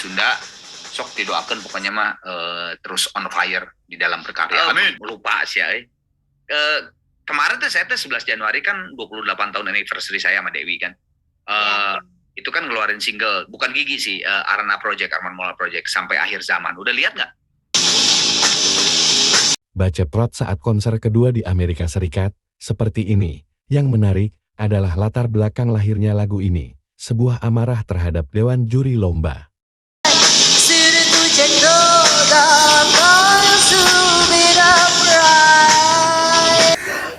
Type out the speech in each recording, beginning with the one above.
Sunda, sok didoakan pokoknya mah terus on fire di dalam berkarya. Amin. Lupa sih ya. Kemarin tuh saya 11 Januari kan 28 tahun anniversary saya sama Dewi kan. Itu kan ngeluarin single, bukan Gigi sih, Arana Project, Arman Maulana Project, Sampai Akhir Zaman. Udah lihat nggak? Baceprot saat konser kedua di Amerika Serikat, seperti ini. Yang menarik adalah latar belakang lahirnya lagu ini, sebuah amarah terhadap Dewan Juri Lomba.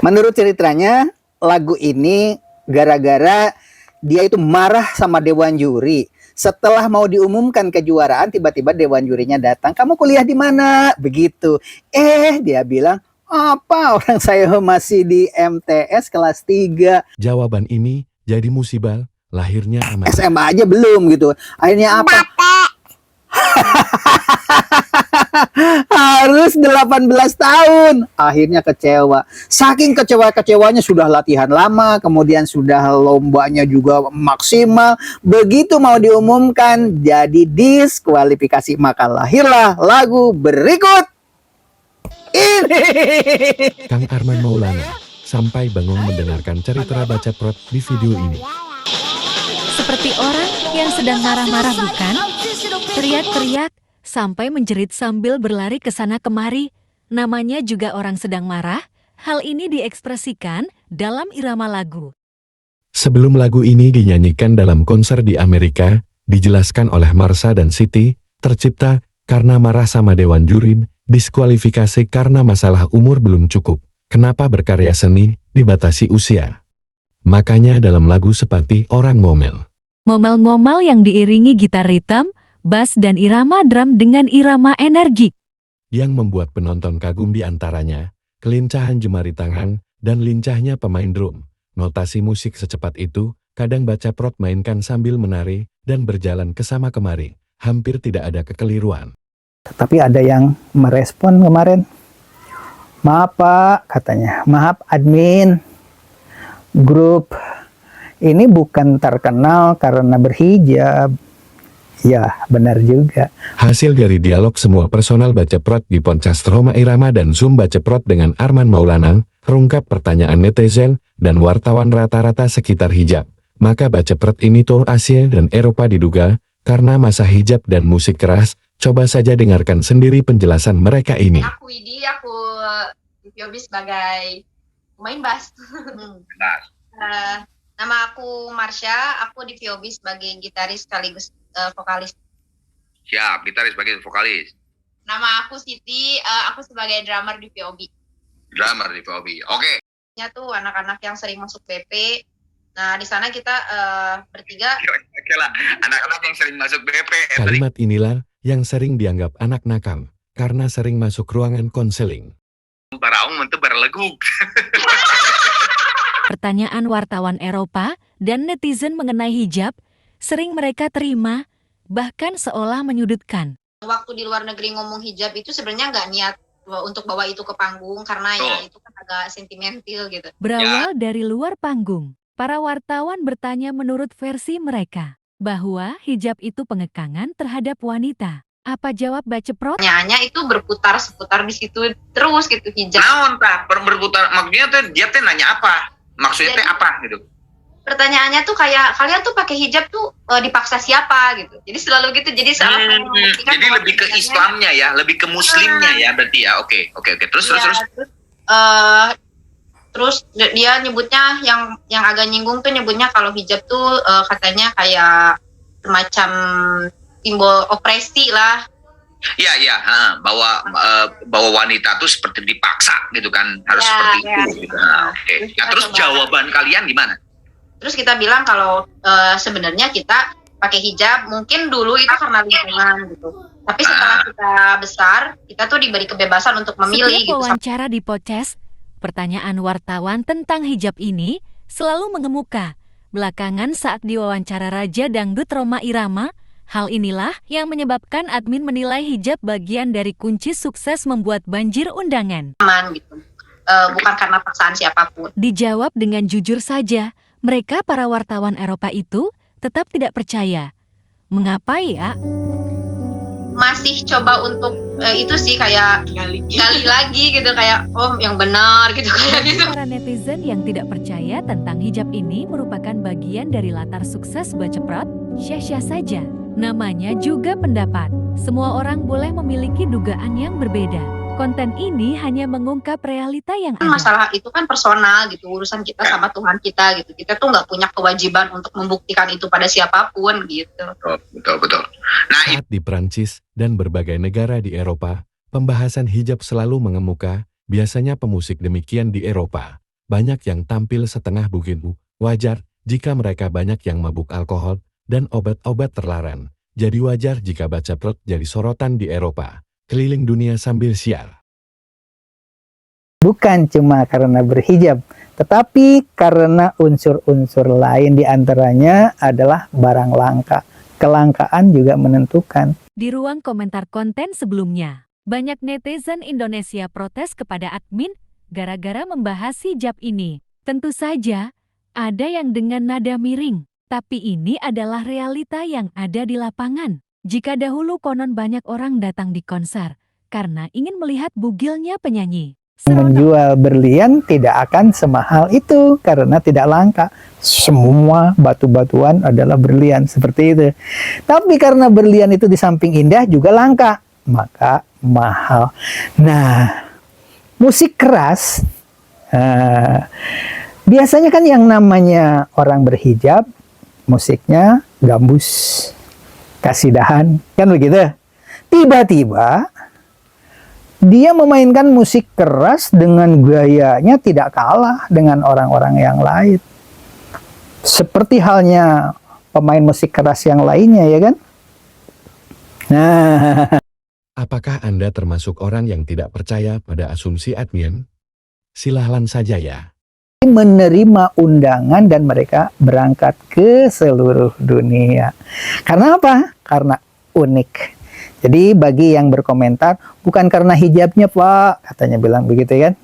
Menurut ceritanya, lagu ini gara-gara dia itu marah sama Dewan Juri. Setelah mau diumumkan kejuaraan, tiba-tiba Dewan Jurinya datang. Kamu kuliah di mana? Begitu. Dia bilang, apa orang saya masih di MTS kelas 3. Jawaban ini jadi musibah, lahirnya amarah. SMA aja belum gitu. Akhirnya apa? Harus 18 tahun. Akhirnya kecewa. Saking kecewanya sudah latihan lama, kemudian sudah lombanya juga maksimal. Begitu mau diumumkan jadi diskualifikasi, maka lahirlah lagu berikut ini. Kang Arman Maulana sampai bengong mendengarkan cerita Baceprot di video ini. Seperti orang yang sedang marah-marah bukan? Teriak-teriak sampai menjerit sambil berlari ke sana kemari. Namanya juga orang sedang marah. Hal ini diekspresikan dalam irama lagu. Sebelum lagu ini dinyanyikan dalam konser di Amerika, dijelaskan oleh Marsha dan Siti, tercipta karena marah sama Dewan Juri, diskualifikasi karena masalah umur belum cukup. Kenapa berkarya seni dibatasi usia? Makanya dalam lagu seperti orang ngomel. Ngomel-ngomel yang diiringi gitar ritem, bass dan irama drum dengan irama energik. Yang membuat penonton kagum di antaranya, kelincahan jemari tangan, dan lincahnya pemain drum. Notasi musik secepat itu, kadang Baceprot mainkan sambil menari, dan berjalan kesama kemari. Hampir tidak ada kekeliruan. Tapi ada yang merespon kemarin. Maaf Pak, katanya. Maaf admin. Grup ini bukan terkenal karena berhijab. Ya, benar juga. Hasil dari dialog semua personal Baceprot di podcast Rhoma Irama dan Zoom Baceprot dengan Arman Maulana, terungkap pertanyaan netizen dan wartawan rata-rata sekitar hijab. Maka Baceprot ini tour Asia dan Eropa diduga karena masa hijab dan musik keras. Coba saja dengarkan sendiri penjelasan mereka ini. Aku Widi, aku Yobi sebagai pemain bass. Nama aku Marsha, aku di VOB sebagai gitaris sekaligus vokalis. Siap, gitaris sebagai vokalis. Nama aku Siti, aku sebagai drummer di VOB. Drummer di VOB, oke. Nya tuh anak-anak yang sering masuk BP. Nah, di sana kita bertiga. Oke lah, anak-anak yang sering masuk BP. Kalimat inilah yang sering dianggap anak nakal, karena sering masuk ruangan konseling. Baraung mentu berleguk. Pertanyaan wartawan Eropa dan netizen mengenai hijab sering mereka terima, bahkan seolah menyudutkan. Waktu di luar negeri ngomong hijab itu sebenarnya nggak niat untuk bawa itu ke panggung karena ya itu kan agak sentimental gitu. Berawal dari luar panggung, para wartawan bertanya menurut versi mereka bahwa hijab itu pengekangan terhadap wanita. Apa jawab Baceprot? Hanya itu berputar seputar di situ terus gitu hijab. Naon tah berputar maksudnya tuh dia teh nanya apa? Maksudnya teh apa gitu? Pertanyaannya tuh kayak kalian tuh pakai hijab tuh dipaksa siapa gitu. Jadi selalu gitu. Jadi jadi lebih ke Islamnya ya, lebih ke Muslimnya ya berarti ya. Oke. Terus. Terus dia nyebutnya yang agak nyinggung tuh nyebutnya kalau hijab tuh katanya kayak semacam simbol opresi lah. Iya, bahwa wanita tuh seperti dipaksa gitu kan, harus seperti itu. Gitu. Oke. Nah, terus jawaban kalian gimana? Terus kita bilang kalau sebenarnya kita pakai hijab mungkin dulu itu karena lingkungan gitu. Tapi setelah kita besar, kita tuh diberi kebebasan untuk memilih. Setiap wawancara di podcast, pertanyaan wartawan tentang hijab ini selalu mengemuka. Belakangan saat diwawancara Raja Dangdut Rhoma Irama, hal inilah yang menyebabkan admin menilai hijab bagian dari kunci sukses membuat banjir undangan. Aman gitu, bukan karena paksaan siapapun. Dijawab dengan jujur saja, mereka para wartawan Eropa itu tetap tidak percaya. Mengapa ya? Masih coba untuk itu sih kayak gali lagi gitu, kayak oh yang benar gitu kayak Bagi gitu. para netizen yang tidak percaya tentang hijab ini merupakan bagian dari latar sukses Baceprot, syah-syah saja. Namanya juga pendapat. Semua orang boleh memiliki dugaan yang berbeda. Konten ini hanya mengungkap realita yang ada. Masalah itu kan personal gitu, urusan kita sama Tuhan kita gitu. Kita tuh nggak punya kewajiban untuk membuktikan itu pada siapapun gitu. Betul. Nah, Saat di Prancis dan berbagai negara di Eropa, pembahasan hijab selalu mengemuka, biasanya pemusik demikian di Eropa. Banyak yang tampil setengah begitu, wajar jika mereka banyak yang mabuk alkohol dan obat-obat terlarang. Jadi wajar jika Baceprot jadi sorotan di Eropa, keliling dunia sambil siar. Bukan cuma karena berhijab, tetapi karena unsur-unsur lain diantaranya adalah barang langka. Kelangkaan juga menentukan. Di ruang komentar konten sebelumnya, banyak netizen Indonesia protes kepada admin gara-gara membahas hijab ini. Tentu saja, ada yang dengan nada miring, tapi ini adalah realita yang ada di lapangan. Jika dahulu konon banyak orang datang di konser karena ingin melihat bugilnya penyanyi. Menjual berlian tidak akan semahal itu karena tidak langka. Semua batu-batuan adalah berlian seperti itu. Tapi karena berlian itu di samping indah juga langka, maka mahal. Nah, musik keras, biasanya kan yang namanya orang berhijab, musiknya gambus, kasidahan, kan begitu. Tiba-tiba dia memainkan musik keras dengan gayanya tidak kalah dengan orang-orang yang lain. Seperti halnya pemain musik keras yang lainnya, ya kan? Nah, Apakah Anda termasuk orang yang tidak percaya pada asumsi admin? Silahkan saja ya. menerima undangan dan mereka berangkat ke seluruh dunia. Karena apa? Karena unik. Jadi bagi yang berkomentar, bukan karena hijabnya Pak, katanya bilang begitu kan.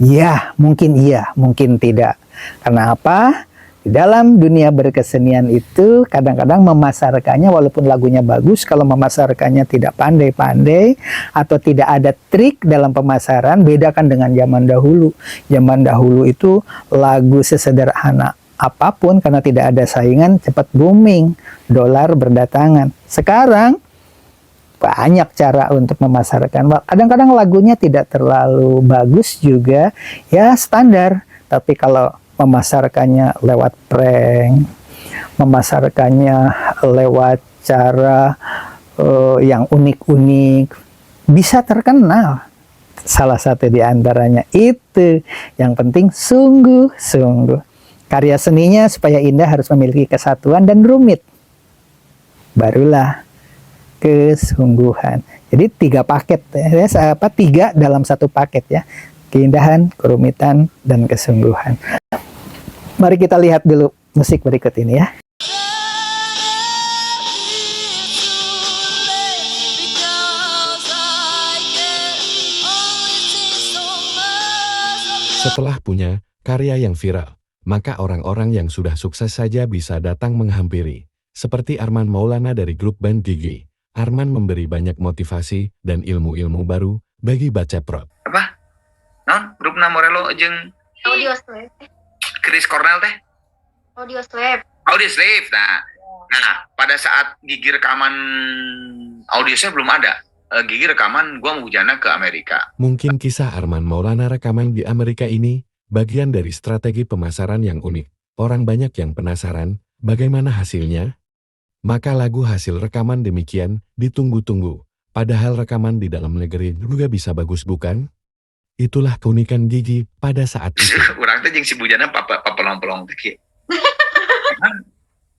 Iya, mungkin tidak. Karena apa? Di dalam dunia berkesenian itu kadang-kadang memasarkannya walaupun lagunya bagus, kalau memasarkannya tidak pandai-pandai atau tidak ada trik dalam pemasaran, bedakan dengan zaman dahulu. Zaman dahulu itu lagu sesederhana apapun karena tidak ada saingan cepat booming, dolar berdatangan. Sekarang banyak cara untuk memasarkan. Kadang-kadang lagunya tidak terlalu bagus juga, ya standar. Tapi kalau memasarkannya lewat prank, memasarkannya lewat cara yang unik-unik, bisa terkenal. Salah satu di antaranya itu. Yang penting sungguh-sungguh. Karya seninya supaya indah harus memiliki kesatuan dan rumit. Barulah kesungguhan. Jadi 3 paket ya, 3 dalam 1 paket ya. Keindahan, kerumitan, dan kesungguhan. Mari kita lihat dulu musik berikut ini ya. Setelah punya karya yang viral, maka orang-orang yang sudah sukses saja bisa datang menghampiri. Seperti Arman Maulana dari grup band Gigi. Arman memberi banyak motivasi dan ilmu-ilmu baru bagi Baceprot. apa? Non, grup Namorelo jeung Audio slave. Chris Cornell teh. Audio slave. Audio Slave. Nah, pada saat Gigi rekaman audio saya belum ada. Gigi rekaman gua mau hujana ke Amerika. Mungkin kisah Arman Maulana rekaman di Amerika ini bagian dari strategi pemasaran yang unik. Orang banyak yang penasaran bagaimana hasilnya. Maka lagu hasil rekaman demikian ditunggu-tunggu. Padahal rekaman di dalam negeri juga bisa bagus bukan? Itulah keunikan Gigi pada saat itu. Urang teh jeung si bujana papelong-pelong teh kieu.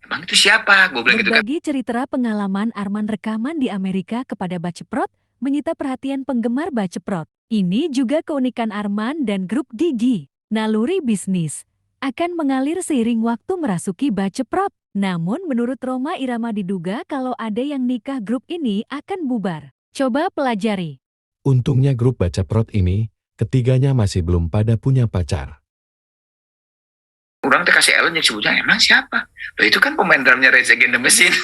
Emang itu siapa? Gue bilang gitu kan. Berbagi cerita pengalaman Arman rekaman di Amerika kepada Baceprot menyita perhatian penggemar Baceprot. Ini juga keunikan Arman dan grup Gigi. Naluri bisnis akan mengalir seiring waktu merasuki Baceprot. Namun menurut Rhoma Irama diduga kalau ada yang nikah grup ini akan bubar. Coba pelajari. Untungnya grup Baceprot ini, ketiganya masih belum pada punya pacar. Urang teh kasih Ellen jeung si bujana emang siapa? Loh itu kan pemain drumnya Rage Against the Machine.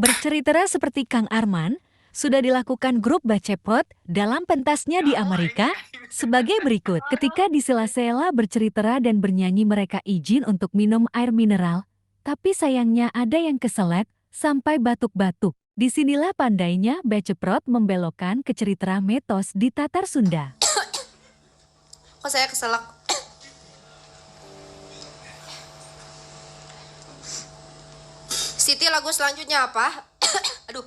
Bercerita seperti Kang Arman, sudah dilakukan grup Bacepot dalam pentasnya di Amerika sebagai berikut. Ketika di sela-sela bercerita dan bernyanyi mereka izin untuk minum air mineral, tapi sayangnya ada yang keselak sampai batuk-batuk. Disinilah pandainya Baceprot membelokkan ke cerita mitos di Tatar Sunda. Kok saya keselak? Siti, lagu selanjutnya apa? Aduh.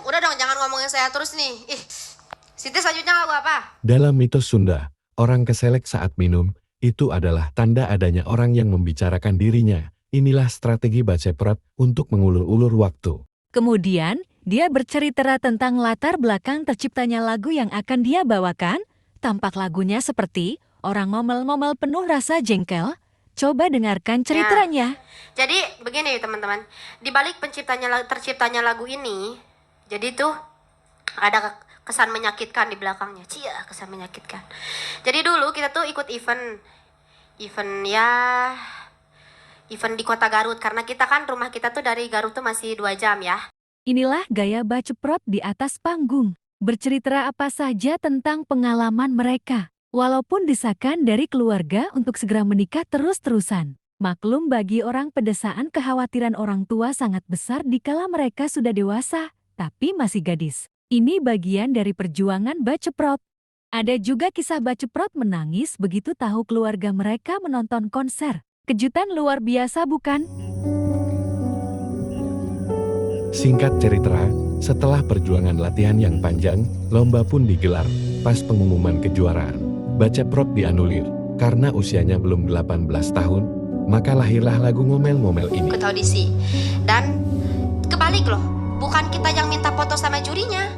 Udah dong, jangan ngomongin saya terus nih. Siti, selanjutnya lagu apa? Dalam mitos Sunda, orang keselek saat minum, itu adalah tanda adanya orang yang membicarakan dirinya. Inilah strategi Baceprot untuk mengulur-ulur waktu. Kemudian, dia bercerita tentang latar belakang terciptanya lagu yang akan dia bawakan. Tampak lagunya seperti orang ngomel-ngomel penuh rasa jengkel. Coba dengarkan ceritanya. Jadi begini teman-teman, di balik terciptanya lagu ini, jadi tuh ada kesan menyakitkan di belakangnya. Cia, kesan menyakitkan. Jadi dulu kita tuh ikut event di kota Garut, karena kita kan rumah kita tuh dari Garut tuh masih 2 jam ya. Inilah gaya Baceprot di atas panggung. Bercerita apa saja tentang pengalaman mereka. Walaupun desakan dari keluarga untuk segera menikah terus-terusan. Maklum bagi orang pedesaan kekhawatiran orang tua sangat besar dikala mereka sudah dewasa, tapi masih gadis. Ini bagian dari perjuangan Baceprot. Ada juga kisah Baceprot menangis begitu tahu keluarga mereka menonton konser. Kejutan luar biasa bukan? Singkat cerita, setelah perjuangan latihan yang panjang, lomba pun digelar. Pas pengumuman kejuaraan, Baceprot dianulir karena usianya belum 18 tahun, maka lahirlah lagu ngomel-ngomel ini. Ikut audisi. Dan kebalik loh, bukan kita yang minta foto sama jurinya,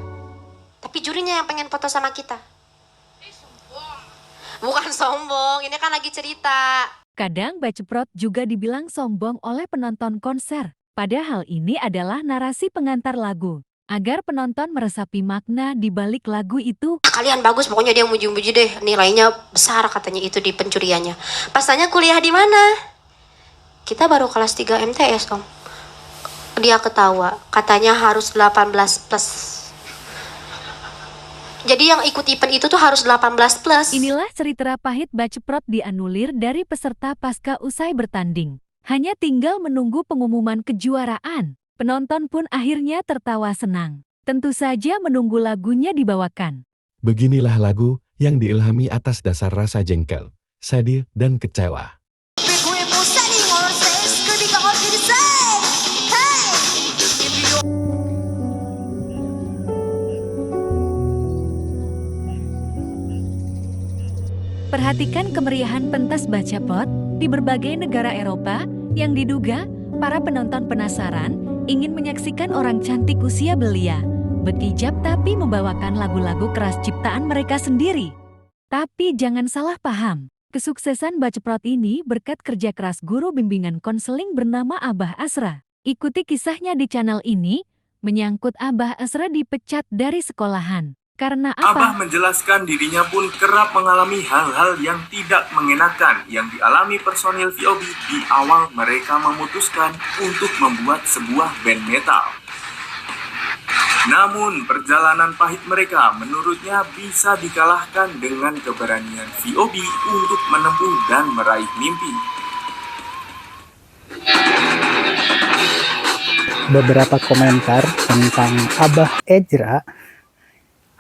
tapi jurinya yang pengen foto sama kita. Bukan sombong, ini kan lagi cerita. Kadang Baceprot juga dibilang sombong oleh penonton konser. Padahal ini adalah narasi pengantar lagu. Agar penonton meresapi makna di balik lagu itu. Kalian bagus, pokoknya dia muji-muji deh. Nilainya besar katanya itu di pencuriannya. Pas tanya kuliah di mana? Kita baru kelas 3 MTS, Om. Dia ketawa, katanya harus 18 plus. Jadi yang ikut event itu tuh harus 18 plus. Inilah cerita pahit Baceprot dianulir dari peserta pasca usai bertanding. Hanya tinggal menunggu pengumuman kejuaraan. Penonton pun akhirnya tertawa senang. Tentu saja menunggu lagunya dibawakan. Beginilah lagu yang diilhami atas dasar rasa jengkel, sedih, dan kecewa. Perhatikan kemeriahan pentas Bacepot di berbagai negara Eropa yang diduga para penonton penasaran ingin menyaksikan orang cantik usia belia, berhijab tapi membawakan lagu-lagu keras ciptaan mereka sendiri. Tapi jangan salah paham, kesuksesan Baceprot ini berkat kerja keras guru bimbingan konseling bernama Abah Asra. Ikuti kisahnya di channel ini, menyangkut Abah Asra dipecat dari sekolahan. Karena apa? Abah menjelaskan dirinya pun kerap mengalami hal-hal yang tidak mengenakan yang dialami personil VOB di awal mereka memutuskan untuk membuat sebuah band metal. Namun perjalanan pahit mereka menurutnya bisa dikalahkan dengan keberanian VOB untuk menempuh dan meraih mimpi. Beberapa komentar tentang Abah Ejra.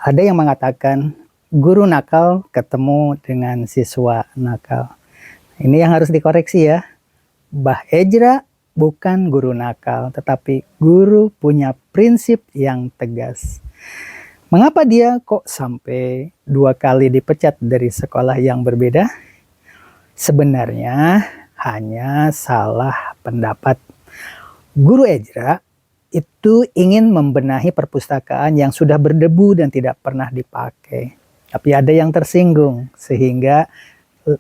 Ada yang mengatakan guru nakal ketemu dengan siswa nakal. Ini yang harus dikoreksi ya. Bah Ejra bukan guru nakal, tetapi guru punya prinsip yang tegas. Mengapa dia kok sampai 2 kali dipecat dari sekolah yang berbeda? Sebenarnya hanya salah pendapat. Guru Ejra itu ingin membenahi perpustakaan yang sudah berdebu dan tidak pernah dipakai. Tapi ada yang tersinggung sehingga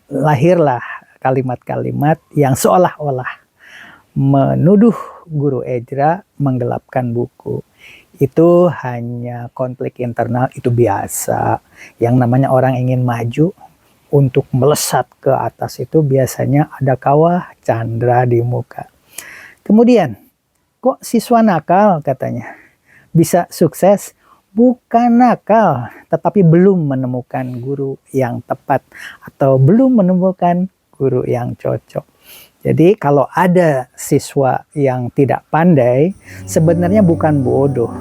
lahirlah kalimat-kalimat yang seolah-olah menuduh Guru Ejra menggelapkan buku. Itu hanya konflik internal, itu biasa. Yang namanya orang ingin maju untuk melesat ke atas itu biasanya ada kawah candra di muka. Kemudian kok siswa nakal katanya bisa sukses? Bukan nakal, tetapi belum menemukan guru yang tepat atau belum menemukan guru yang cocok. Jadi kalau ada siswa yang tidak pandai, sebenarnya bukan bodoh,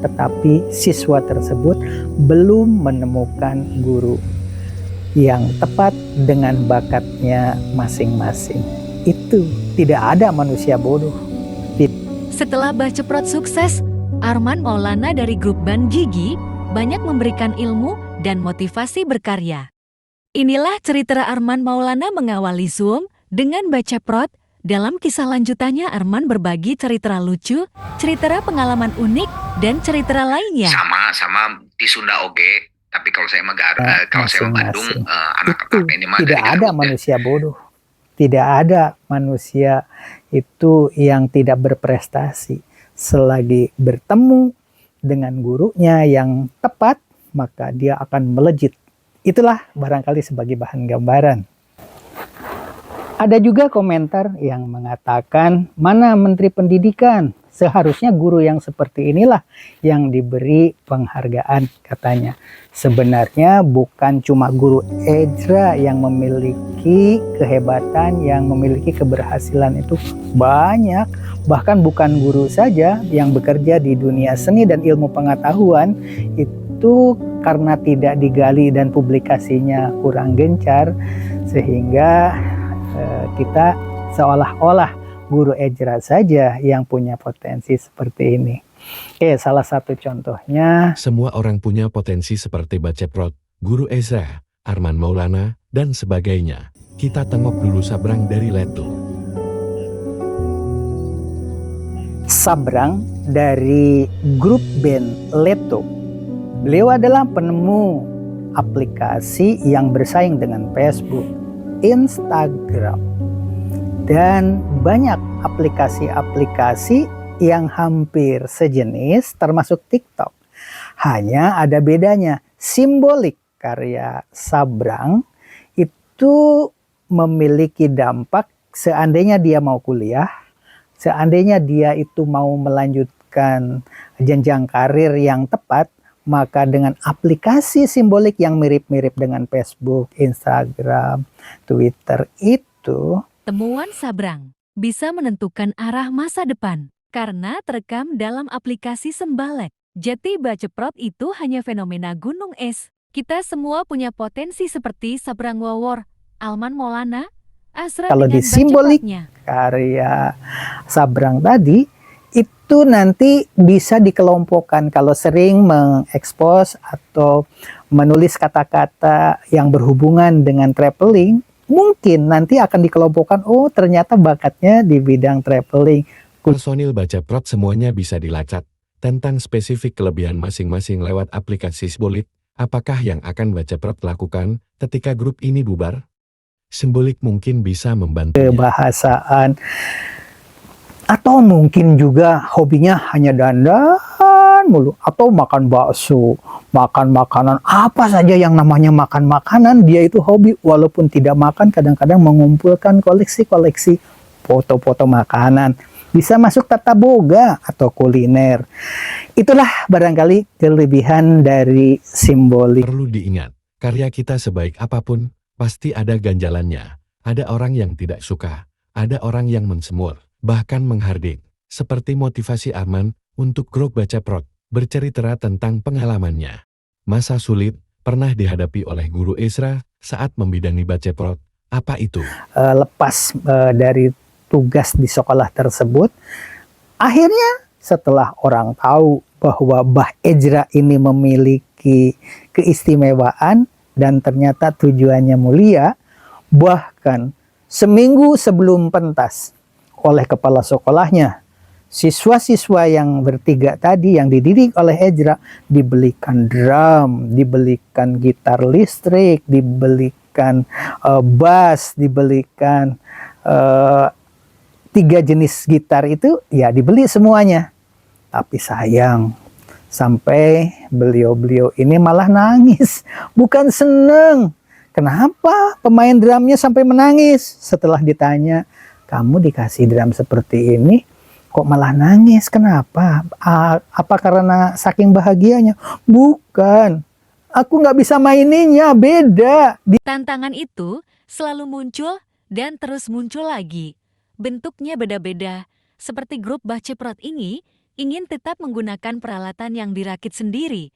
tetapi siswa tersebut belum menemukan guru yang tepat dengan bakatnya masing-masing. Itu tidak ada manusia bodoh. Setelah Baceprot sukses, Arman Maulana dari grup Ban Gigi banyak memberikan ilmu dan motivasi berkarya. Inilah cerita Arman Maulana mengawali Zoom dengan Baceprot. Dalam kisah lanjutannya Arman berbagi cerita lucu, cerita pengalaman unik, dan cerita lainnya. Sama di Sunda oge, tapi kalau saya mah kalau saya mah Bandung, anak-anak ini mah tidak dari ada Garut, manusia bodoh. Tidak ada manusia itu yang tidak berprestasi. Selagi bertemu dengan gurunya yang tepat, maka dia akan melejit. Itulah barangkali sebagai bahan gambaran. Ada juga komentar yang mengatakan, mana Menteri Pendidikan? Seharusnya guru yang seperti inilah yang diberi penghargaan, katanya. Sebenarnya bukan cuma guru Ezra yang memiliki kehebatan, yang memiliki keberhasilan itu banyak. Bahkan bukan guru saja yang bekerja di dunia seni dan ilmu pengetahuan itu karena tidak digali dan publikasinya kurang gencar, sehingga kita seolah-olah guru Ezra saja yang punya potensi seperti ini. Salah satu contohnya. Semua orang punya potensi seperti Baceprot, guru Ezra, Arman Maulana, dan sebagainya. Kita tengok dulu Sabrang dari Letu. Sabrang dari grup band Leto. Beliau adalah penemu aplikasi yang bersaing dengan Facebook, Instagram, dan banyak aplikasi-aplikasi yang hampir sejenis termasuk TikTok. Hanya ada bedanya, Simbolik karya Sabrang itu memiliki dampak seandainya dia mau kuliah, seandainya dia itu mau melanjutkan jenjang karir yang tepat, maka dengan aplikasi Simbolik yang mirip-mirip dengan Facebook, Instagram, Twitter itu, temuan Sabrang bisa menentukan arah masa depan karena terekam dalam aplikasi Sembalek. Jadi Baceprot itu hanya fenomena gunung es. Kita semua punya potensi seperti Sabrang Wawor, Arman Maulana, Azra kalau dengan di Simbolik Bacepratnya. karya Sabrang tadi, itu nanti bisa dikelompokkan kalau sering mengekspos atau menulis kata-kata yang berhubungan dengan traveling, mungkin nanti akan dikelompokkan, oh ternyata bakatnya di bidang traveling. Personil Baceprot semuanya bisa dilacak tentang spesifik kelebihan masing-masing lewat aplikasi Simbolik. Apakah yang akan Baceprot lakukan ketika grup ini bubar? Simbolik mungkin bisa membantu. Kebahasaan, atau mungkin juga hobinya hanya dandan mulu, atau makan bakso, makan makanan apa saja yang namanya makan makanan, dia itu hobi. Walaupun tidak makan, kadang-kadang mengumpulkan koleksi-koleksi foto-foto makanan. Bisa masuk tata boga atau kuliner. Itulah barangkali kelebihan dari Simbolik. Perlu diingat, karya kita sebaik apapun, pasti ada ganjalannya. Ada orang yang tidak suka, ada orang yang mensemur, bahkan menghardik. Seperti motivasi Arman untuk grup Baceprot, bercerita tentang pengalamannya. Masa sulit pernah dihadapi oleh guru Ezra saat membidangi Baceprot. Apa itu? Lepas dari tugas di sekolah tersebut, akhirnya setelah orang tahu bahwa Mbah Ezra ini memiliki keistimewaan dan ternyata tujuannya mulia, bahkan seminggu sebelum pentas oleh kepala sekolahnya, siswa-siswa yang bertiga tadi yang dididik oleh Ezra dibelikan drum, dibelikan gitar listrik, dibelikan bass, dibelikan 3 jenis gitar itu ya dibeli semuanya. Tapi sayang, sampai beliau-beliau ini malah nangis, bukan seneng. Kenapa pemain drumnya sampai menangis? Setelah ditanya, kamu dikasih drum seperti ini, Kok malah nangis? Kenapa? Apa karena saking bahagianya? Bukan. Aku nggak bisa maininnya, beda. Tantangan itu selalu muncul dan terus muncul lagi. Bentuknya beda-beda. Seperti grup Baceprot ini ingin tetap menggunakan peralatan yang dirakit sendiri.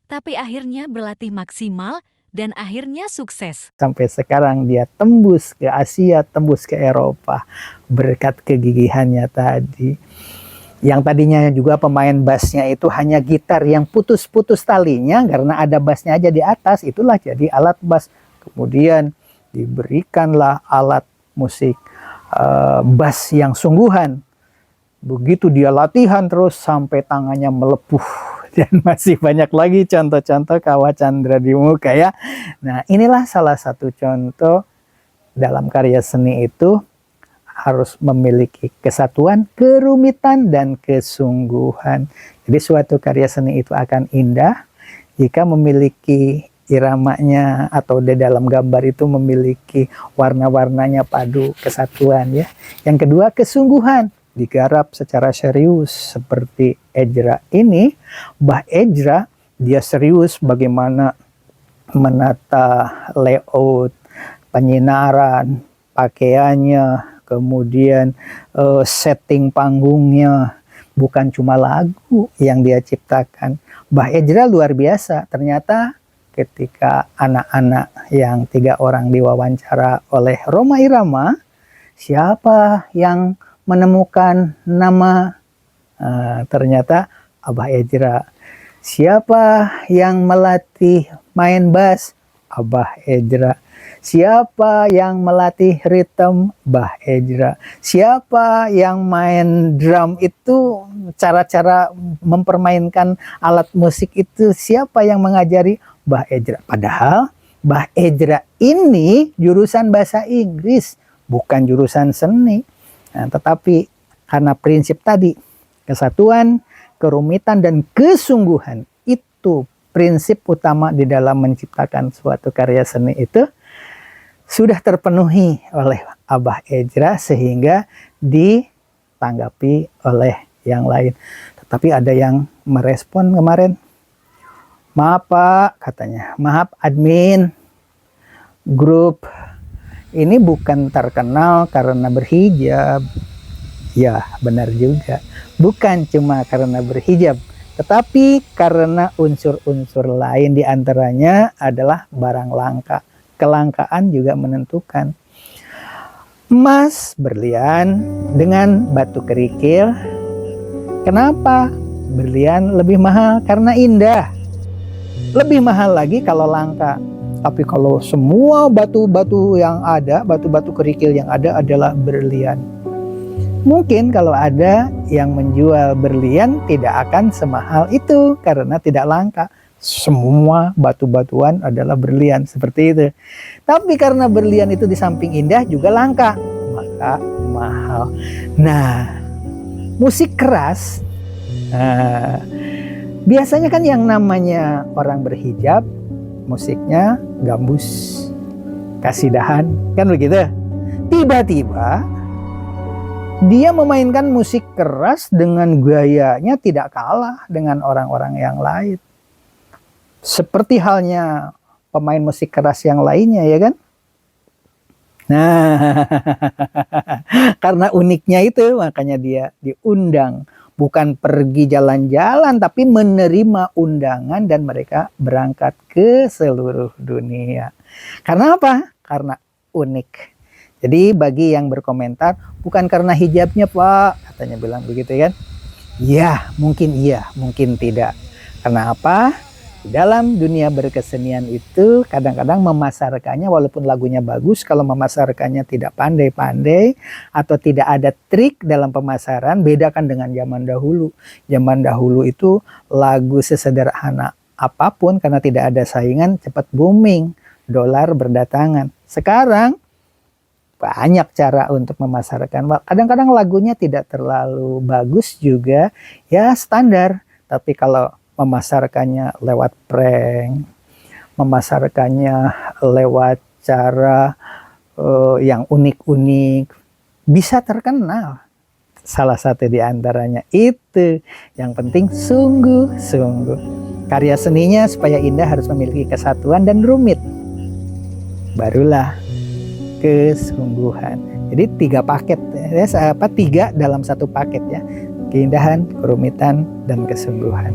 Tapi akhirnya berlatih maksimal dan akhirnya sukses. Sampai sekarang dia tembus ke Asia, tembus ke Eropa. Berkat kegigihannya tadi. Yang tadinya juga pemain bassnya itu hanya gitar yang putus-putus talinya karena ada bassnya aja di atas, itulah jadi alat bass. Kemudian diberikanlah alat musik bass yang sungguhan. Begitu dia latihan terus sampai tangannya melepuh. Dan masih banyak lagi contoh-contoh Kawah Chandra di muka ya. Nah, inilah salah satu contoh dalam karya seni itu harus memiliki kesatuan, kerumitan, dan kesungguhan. Jadi suatu karya seni itu akan indah jika memiliki iramanya atau di dalam gambar itu memiliki warna-warnanya padu, kesatuan ya. Yang kedua, kesungguhan, digarap secara serius seperti Ejra ini. Mbah Ejra dia serius bagaimana menata layout, penyinaran, pakaiannya, kemudian setting panggungnya, bukan cuma lagu yang dia ciptakan. Mbah Ejra luar biasa. Ternyata ketika anak-anak yang 3 orang diwawancara oleh Rhoma Irama, siapa yang menemukan nama? Ternyata Abah Ejra. Siapa yang melatih main bass? Abah Ejra. Siapa yang melatih ritme? Mbah Ejra. Siapa yang main drum itu, cara-cara mempermainkan alat musik itu, siapa yang mengajari? Mbah Ejra. Padahal Mbah Ejra ini jurusan bahasa Inggris, bukan jurusan seni. Nah, tetapi karena prinsip tadi, kesatuan, kerumitan, dan kesungguhan, itu prinsip utama di dalam menciptakan suatu karya seni itu sudah terpenuhi oleh Abah Ejra sehingga ditanggapi oleh yang lain. Tetapi ada yang merespon kemarin, maaf Pak, katanya, maaf admin, grup ini bukan terkenal karena berhijab. Ya, benar juga. Bukan cuma karena berhijab, tetapi karena unsur-unsur lain, diantaranya adalah barang langka. Kelangkaan juga menentukan. Emas, berlian dengan batu kerikil. Kenapa? Berlian lebih mahal karena indah. Lebih mahal lagi kalau langka. Tapi kalau semua batu-batu yang ada, batu-batu kerikil yang ada adalah berlian. Mungkin kalau ada yang menjual berlian tidak akan semahal itu karena tidak langka. Semua batu-batuan adalah berlian, seperti itu. Tapi karena berlian itu di samping indah juga langka, maka mahal. Nah, musik keras, biasanya kan yang namanya orang berhijab, musiknya gambus, kasidahan, kan begitu. Tiba-tiba dia memainkan musik keras dengan gayanya tidak kalah dengan orang-orang yang lain. Seperti halnya pemain musik keras yang lainnya, ya kan? Nah, karena uniknya itu makanya dia diundang. Bukan pergi jalan-jalan, tapi menerima undangan dan mereka berangkat ke seluruh dunia. Karena apa? Karena unik. Jadi bagi yang berkomentar, bukan karena hijabnya Pak, katanya bilang begitu kan? Ya, mungkin tidak. Karena apa? Dalam dunia berkesenian itu kadang-kadang memasarkannya walaupun lagunya bagus, kalau memasarkannya tidak pandai-pandai atau tidak ada trik dalam pemasaran, bedakan dengan zaman dahulu. Zaman dahulu itu lagu sesederhana apapun karena tidak ada saingan cepat booming, dolar berdatangan. Sekarang banyak cara untuk memasarkan. Kadang-kadang lagunya tidak terlalu bagus juga, ya standar. Tapi kalau memasarkannya lewat prank, memasarkannya lewat cara yang unik-unik, bisa terkenal. salah satu di antaranya itu. Yang penting sungguh-sungguh. Karya seninya supaya indah harus memiliki kesatuan dan rumit. Barulah kesungguhan. Jadi 3 paket, ya, 3 dalam 1 paket ya. Keindahan, kerumitan, dan kesungguhan.